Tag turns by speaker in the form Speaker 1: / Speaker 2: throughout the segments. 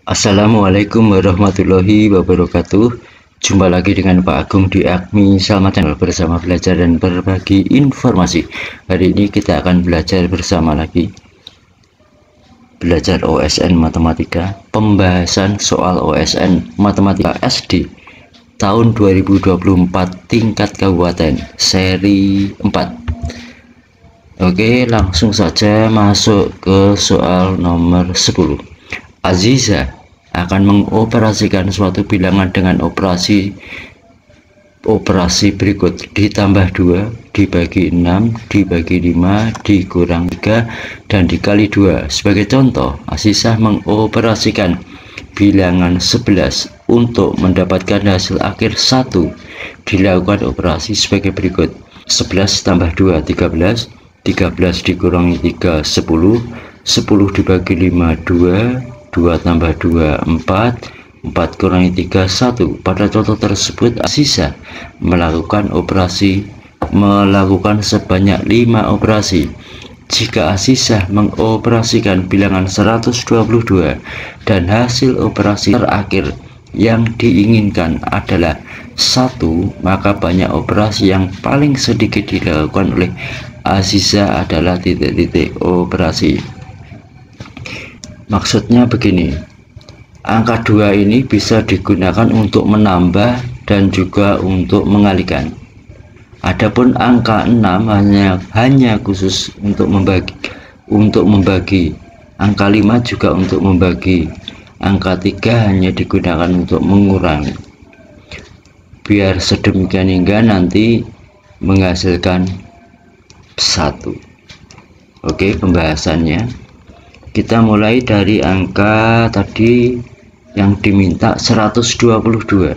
Speaker 1: Assalamualaikum warahmatullahi wabarakatuh. Jumpa lagi dengan Pak Agung di Agmi Salma Channel bersama belajar dan berbagi informasi. Hari ini kita akan belajar bersama lagi belajar OSN Matematika, pembahasan soal OSN Matematika SD tahun 2024 tingkat kabupaten seri 4. Oke, langsung saja masuk ke soal nomor 10. Aziza akan mengoperasikan suatu bilangan dengan operasi berikut: ditambah 2, dibagi 6, dibagi 5, dikurang 3, dan dikali 2. Sebagai contoh, Aziza mengoperasikan bilangan 11 untuk mendapatkan hasil akhir 1. Dilakukan operasi sebagai berikut: 11 tambah 2 13, 13 dikurangi 3 10, 10 dibagi 5 2, 2 tambah 2 4, 4 kurangi 3 1. Pada contoh tersebut Aziza melakukan sebanyak 5 operasi. Jika Aziza mengoperasikan bilangan 122 dan hasil operasi terakhir yang diinginkan adalah 1, maka banyak operasi yang paling sedikit dilakukan oleh Aziza adalah titik-titik operasi. Maksudnya begini, angka 2 ini bisa digunakan untuk menambah dan juga untuk mengalikan. Adapun angka 6 hanya khusus untuk membagi. Angka 5 juga untuk membagi. Angka 3 hanya digunakan untuk mengurangi. Biar sedemikian hingga nanti menghasilkan 1. Oke, pembahasannya kita mulai dari angka tadi yang diminta 122.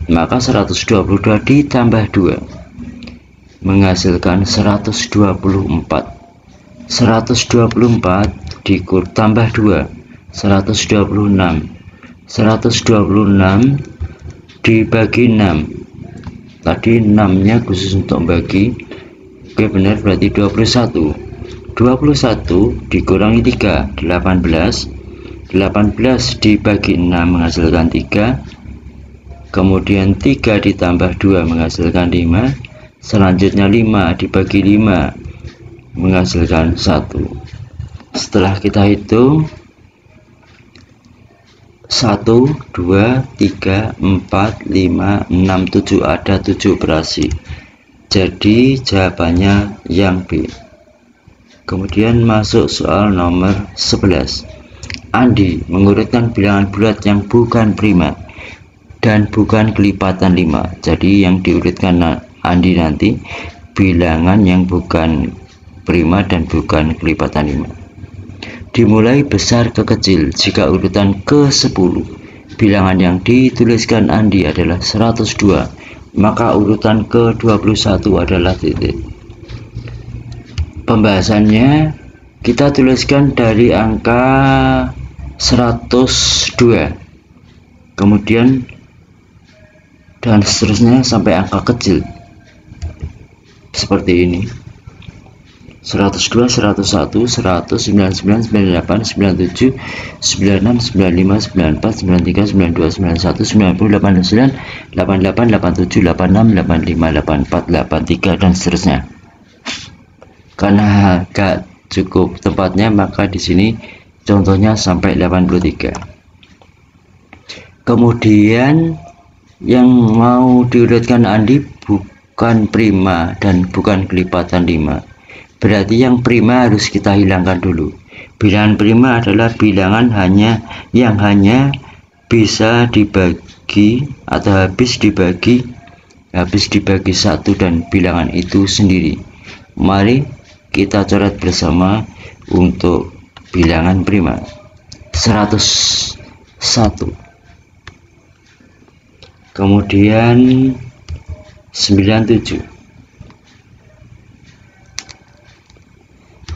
Speaker 1: Maka 122 ditambah 2 menghasilkan 124. 124 ditambah 2 126. 126 dibagi 6. Tadi 6 nya khusus untuk bagi. Oke, benar, berarti 21. 21 dikurangi 3 18. 18 dibagi 6 menghasilkan 3. Kemudian 3 ditambah 2 menghasilkan 5. Selanjutnya 5 dibagi 5 menghasilkan 1. Setelah kita hitung 1 2 3 4 5 6 7, ada 7 operasi. Jadi jawabannya yang B. Kemudian masuk soal nomor 11. Andi mengurutkan bilangan bulat yang bukan prima dan bukan kelipatan 5. Jadi yang diurutkan Andi nanti bilangan yang bukan prima dan bukan kelipatan 5. Dimulai besar ke kecil. Jika urutan ke 10 bilangan yang dituliskan Andi adalah 102, maka urutan ke 21 adalah titik. Pembahasannya kita tuliskan dari angka 102, kemudian dan seterusnya sampai angka kecil seperti ini: 102, 101, 100, 99, 98, 97, 96, 95, 94, 93, 92, 91, 90, 89, 88, 87, 86, 85, 84, 83, dan seterusnya. Karena agak cukup tempatnya, maka di sini contohnya sampai 83. Kemudian yang mau diurutkan Andi bukan prima dan bukan kelipatan 5. Berarti yang prima harus kita hilangkan dulu. Bilangan prima adalah bilangan yang hanya bisa dibagi atau habis dibagi 1 dan bilangan itu sendiri. Mari kita coret bersama untuk bilangan prima. 101. Kemudian 97.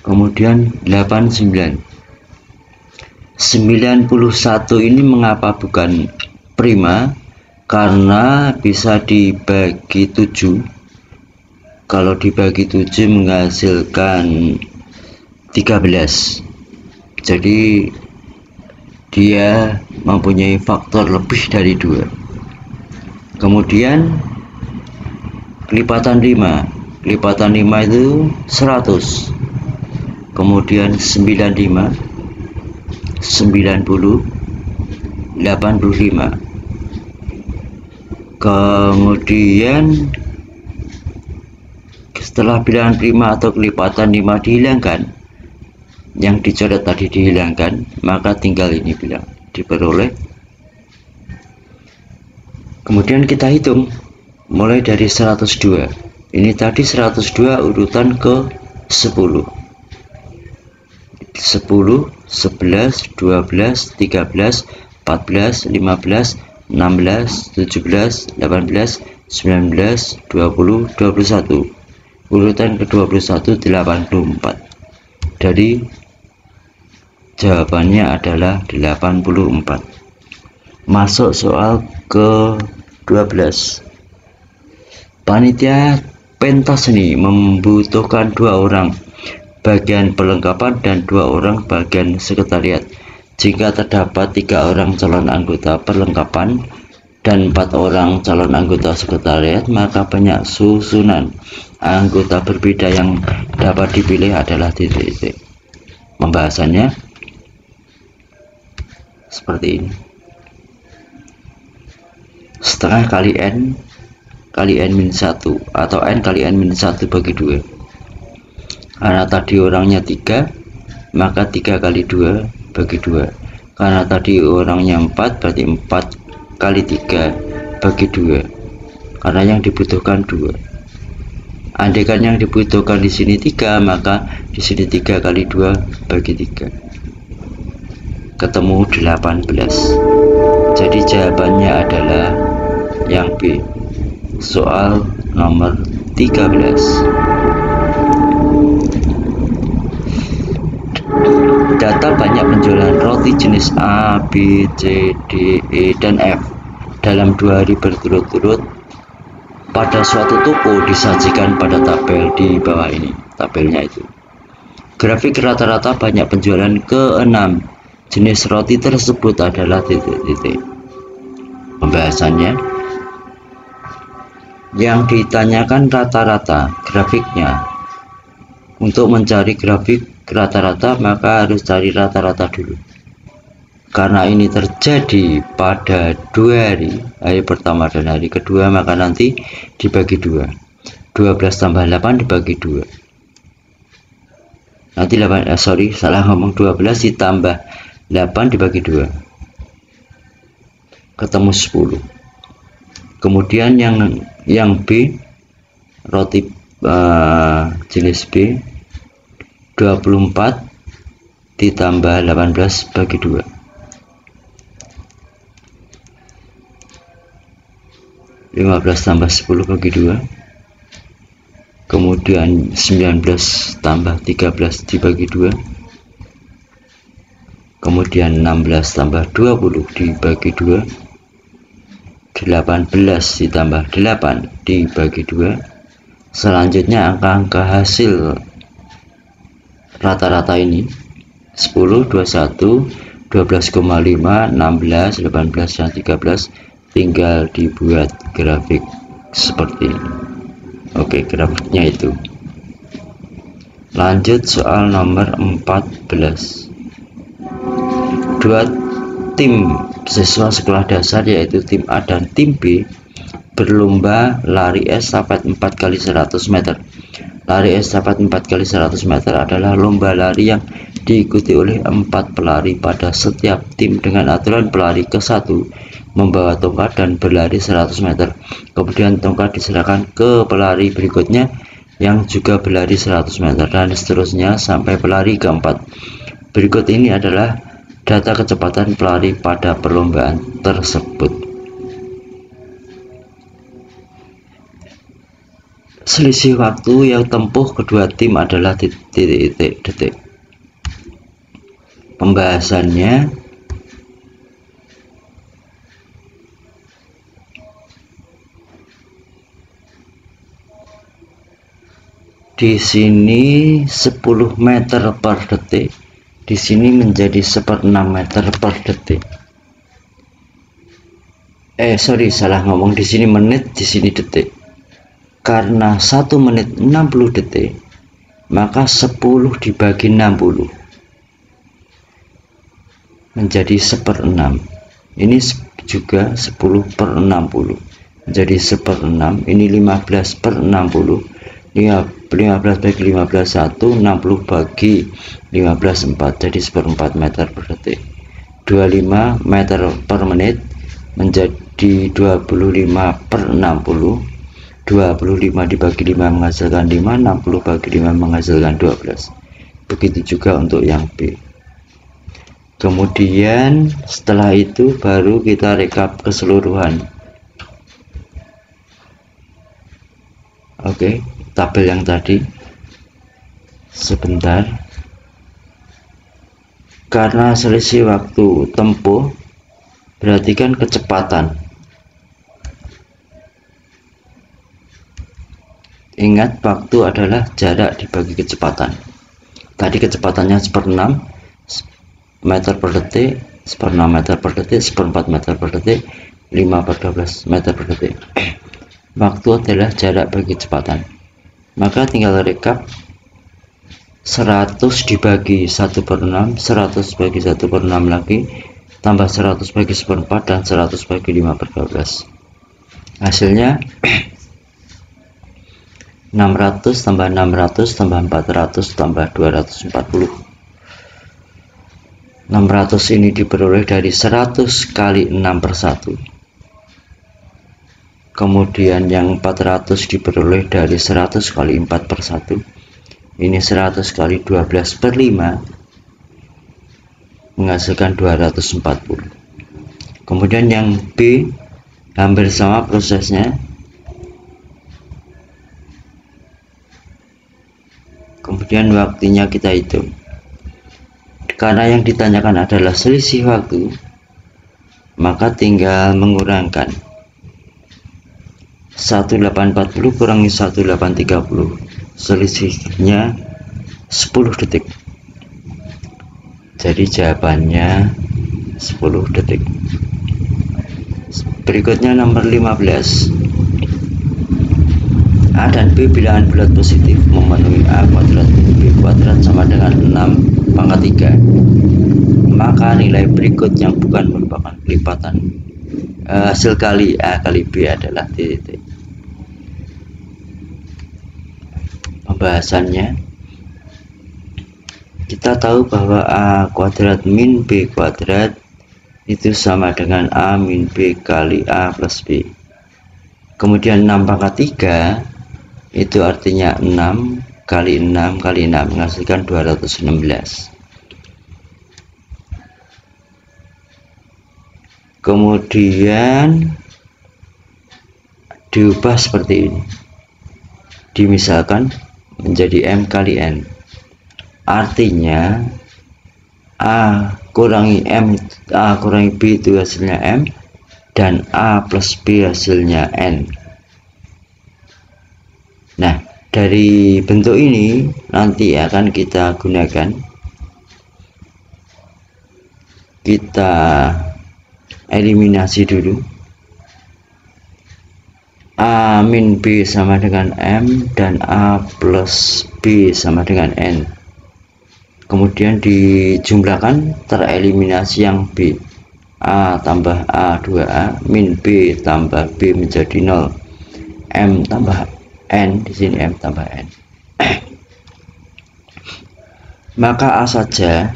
Speaker 1: Kemudian 89. 91 ini mengapa bukan prima? Karena bisa dibagi 7. Kalau dibagi 7 menghasilkan 13. Jadi dia mempunyai faktor lebih dari 2. Kemudian kelipatan 5 itu 100. Kemudian 95, 90, 85. Kemudian setelah bilangan prima atau kelipatan 5 dihilangkan, yang dicoret tadi dihilangkan, maka tinggal ini bilang diperoleh. Kemudian kita hitung mulai dari 102. Ini tadi 102 urutan ke 10. 10, 11, 12, 13, 14, 15, 16, 17, 18, 19, 20, 21. Urutan ke-21 84. Jadi jawabannya adalah 84. Masuk soal ke-12. Panitia pentas seni membutuhkan 2 orang bagian perlengkapan dan 2 orang bagian sekretariat. Jika terdapat 3 orang calon anggota perlengkapan dan 4 orang calon anggota sekretariat, maka banyak susunan anggota berbeda yang dapat dipilih adalah titik-titik. Pembahasannya seperti ini. Setengah kali n kali n-1 atau n kali n-1 bagi 2. Karena tadi orangnya 3, maka 3 kali 2 bagi 2. Karena tadi orangnya 4, berarti 4 kali 3 bagi 2. Karena yang dibutuhkan 2. Andaikan yang dibutuhkan di sini 3, maka di sini 3 kali 2 bagi 3. Ketemu 18. Jadi jawabannya adalah yang B. Soal nomor 13. Data banyak penjualan roti jenis A, B, C, D, E, dan F dalam 2 hari berturut-turut pada suatu toko disajikan pada tabel di bawah ini. Tabelnya itu. Grafik rata-rata banyak penjualan ke-6 jenis roti tersebut adalah titik-titik. Pembahasannya, yang ditanyakan rata-rata grafiknya. Untuk mencari grafik rata-rata, maka harus cari rata-rata dulu. Karena ini terjadi pada 2 hari, hari pertama dan hari kedua, maka nanti dibagi 2. 12 tambah 8 dibagi 2. Nanti 12 ditambah 8 dibagi 2. Ketemu 10. Kemudian yang B, roti jenis B, 24 ditambah 18 bagi 2. 15 tambah 10 bagi 2. Kemudian 19 tambah 13 dibagi 2. Kemudian 16 tambah 20 dibagi 2. 18 ditambah 8 dibagi 2. Selanjutnya angka-angka hasil rata-rata ini 10, 21, 12,5, 16, 18, dan 13 tinggal dibuat grafik seperti ini. Oke, grafiknya itu. Lanjut soal nomor 14. 2 tim siswa sekolah dasar yaitu tim A dan tim B berlomba lari estafet 4x100 meter. Lari estafet 4x100 meter adalah lomba lari yang diikuti oleh 4 pelari pada setiap tim dengan aturan pelari ke-1 membawa tongkat dan berlari 100 meter. Kemudian tongkat diserahkan ke pelari berikutnya yang juga berlari 100 meter dan seterusnya sampai pelari keempat. Berikut ini adalah data kecepatan pelari pada perlombaan tersebut. Selisih waktu yang tempuh kedua tim adalah detik. Pembahasannya, di sini 10 meter per detik, di sini menjadi 1/6 meter per detik. Salah ngomong, di sini menit, di sini detik. Karena 1 menit 60 detik, maka 10 dibagi 60 menjadi 1/6. Ini juga 10/60 menjadi 1/6. Ini 15/60. 15 bagi 15 1, 60 bagi 15 4, jadi 1/4 meter per detik. 25 meter per menit menjadi 25/60. 25 dibagi 5 menghasilkan 5, 60 bagi 5 menghasilkan 12. Begitu juga untuk yang B. Kemudian setelah itu baru kita rekap keseluruhan. Oke, tabel yang tadi sebentar. Karena selisih waktu tempuh, berarti kan kecepatan. Ingat, waktu adalah jarak dibagi kecepatan. Tadi kecepatannya 1/6 meter per detik, 1/6 meter per detik, 1/4 meter per detik, 5/12 meter per detik. Waktu adalah jarak bagi kecepatan. Maka tinggal rekap 100 dibagi 1/6, 100 bagi 1/6 lagi, tambah 100 bagi 1/4, dan 100 bagi 5/12. Hasilnya 600 tambah 600 tambah 400 tambah 240. 600 ini diperoleh dari 100 kali 6/1. Kemudian yang 400 diperoleh dari 100 kali 4/1. Ini 100 kali 12/5 menghasilkan 240. Kemudian yang B hampir sama prosesnya. Kemudian waktunya kita hitung. Karena yang ditanyakan adalah selisih waktu, maka tinggal mengurangkan 1840 kurangi 1830, selisihnya 10 detik. Jadi jawabannya 10 detik. Berikutnya nomor 15. A dan B bilangan bulat positif memenuhi A kuadrat B kuadrat sama dengan 6/3. Maka nilai berikut yang bukan merupakan kelipatan hasil kali A kali B adalah titik. Pembahasannya, kita tahu bahwa A kuadrat min B kuadrat itu sama dengan A min B kali A plus B. Kemudian 6/3 itu artinya 6 kali 6 kali 6 menghasilkan 216. Kemudian diubah seperti ini, dimisalkan menjadi M kali N. Artinya A kurangi M, A kurangi B itu hasilnya M, dan A plus B hasilnya N. Nah, dari bentuk ini nanti akan kita gunakan. Kita eliminasi dulu. A min B sama dengan M dan A plus B sama dengan N. Kemudian dijumlahkan, tereliminasi yang B. A tambah A 2A min B tambah B menjadi 0. M tambah N, di sini M tambah N. Maka A saja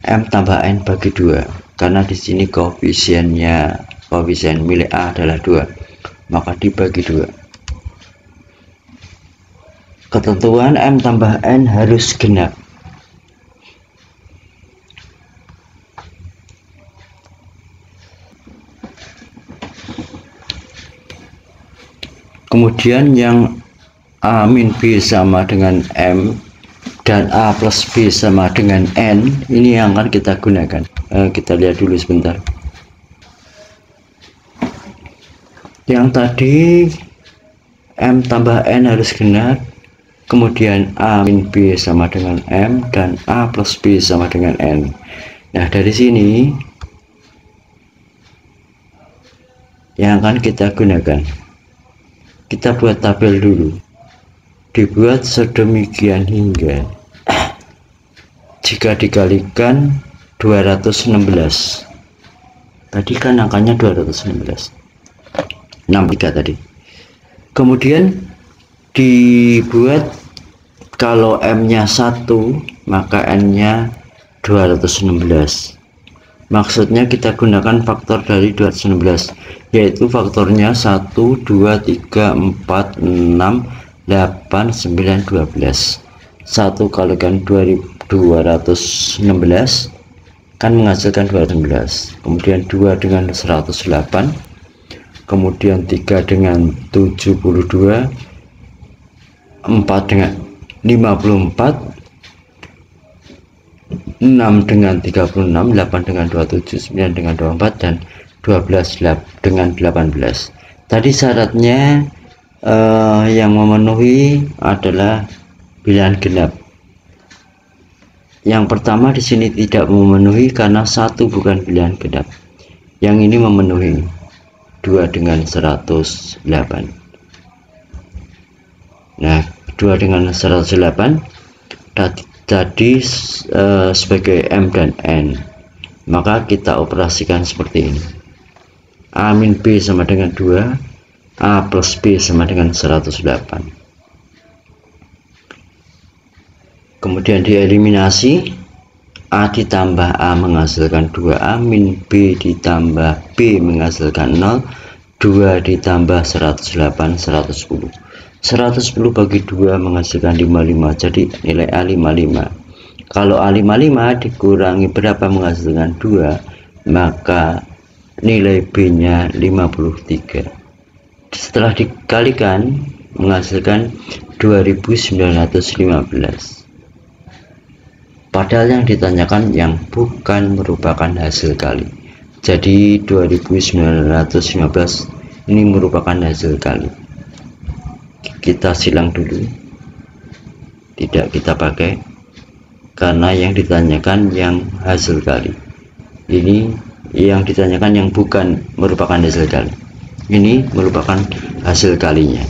Speaker 1: M tambah N bagi 2, karena di sini koefisien milik A adalah 2, maka dibagi 2. Ketentuan M tambah N harus genap. Kemudian yang A min B sama dengan M dan A plus B sama dengan N, ini yang akan kita gunakan. Kita lihat dulu sebentar. Yang tadi M tambah N harus genap, kemudian A min B sama dengan M, dan A plus B sama dengan N. Nah, dari sini yang akan kita gunakan, kita buat tabel dulu, dibuat sedemikian hingga jika dikalikan 216, tadi kan angkanya 216, 63 tadi. Kemudian dibuat, kalau M nya 1 maka N nya 216. Maksudnya kita gunakan faktor dari 216, yaitu faktornya 1, 2, 3, 4, 6, 8, 9, 12. 1 kalikan 216 kan menghasilkan 216, kemudian 2 dengan 108, kemudian 3 dengan 72, 4 dengan 54, 6 dengan 36, 8 dengan 27, 9 dengan 24, dan 12 dengan 18. Tadi syaratnya yang memenuhi adalah pilihan genap. Yang pertama di sini tidak memenuhi karena 1 bukan pilihan genap. Yang ini memenuhi, 2 dengan 108. Nah, 2 dengan 108 tadi sebagai M dan N, maka kita operasikan seperti ini. A min B sama dengan 2, A plus B sama dengan 108. Kemudian dieliminasi, A ditambah A menghasilkan 2A, min B ditambah B menghasilkan 0, 2 ditambah 108, 110. 110 bagi 2 menghasilkan 55, jadi nilai A 55. Kalau A 55 dikurangi berapa menghasilkan 2, maka nilai B nya 53. Setelah dikalikan menghasilkan 2915. Padahal yang ditanyakan yang bukan merupakan hasil kali. Jadi 2915 ini merupakan hasil kali. Kita silang dulu, tidak kita pakai karena yang ditanyakan yang hasil kali. Ini yang ditanyakan yang bukan merupakan hasil kali, ini merupakan hasil kalinya.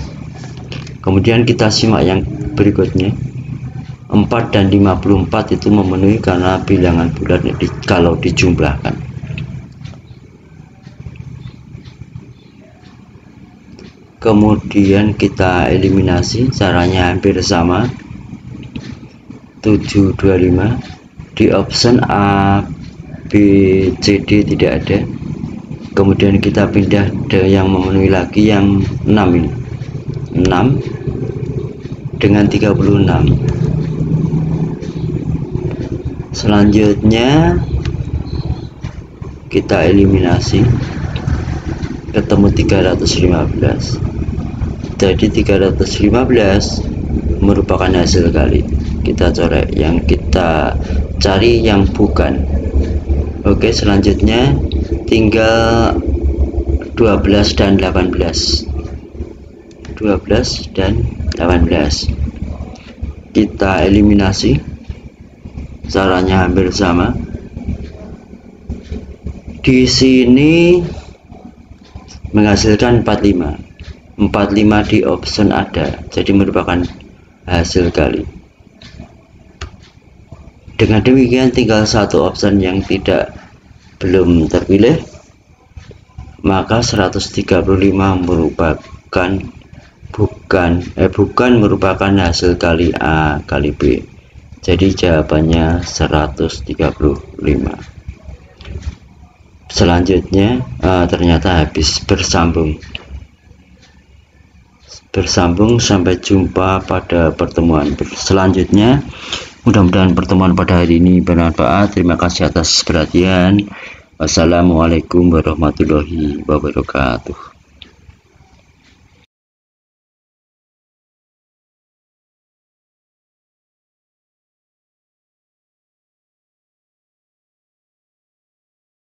Speaker 1: Kemudian kita simak yang berikutnya. 4 dan 54 itu memenuhi karena bilangan bulat kalau dijumlahkan. Kemudian kita eliminasi, caranya hampir sama, 725. Di option A, B, C, D tidak ada. Kemudian kita pindah ke yang memenuhi lagi, yang 6 ini, 6 dengan 36. Selanjutnya kita eliminasi, ketemu 315. Jadi 315 merupakan hasil kali. Kita coret, yang kita cari yang bukan. Oke, selanjutnya tinggal 12 dan 18. 12 dan 18 kita eliminasi, caranya hampir sama. Di sini menghasilkan 45. 45 di option ada, jadi merupakan hasil kali. Dengan demikian tinggal satu option yang belum terpilih, maka 135 merupakan bukan merupakan hasil kali A kali B. Jadi jawabannya 135. Selanjutnya ternyata habis bersambung. Sampai jumpa pada pertemuan selanjutnya. Mudah-mudahan pertemuan pada hari ini bermanfaat. Terima kasih atas perhatian. Wassalamualaikum warahmatullahi wabarakatuh.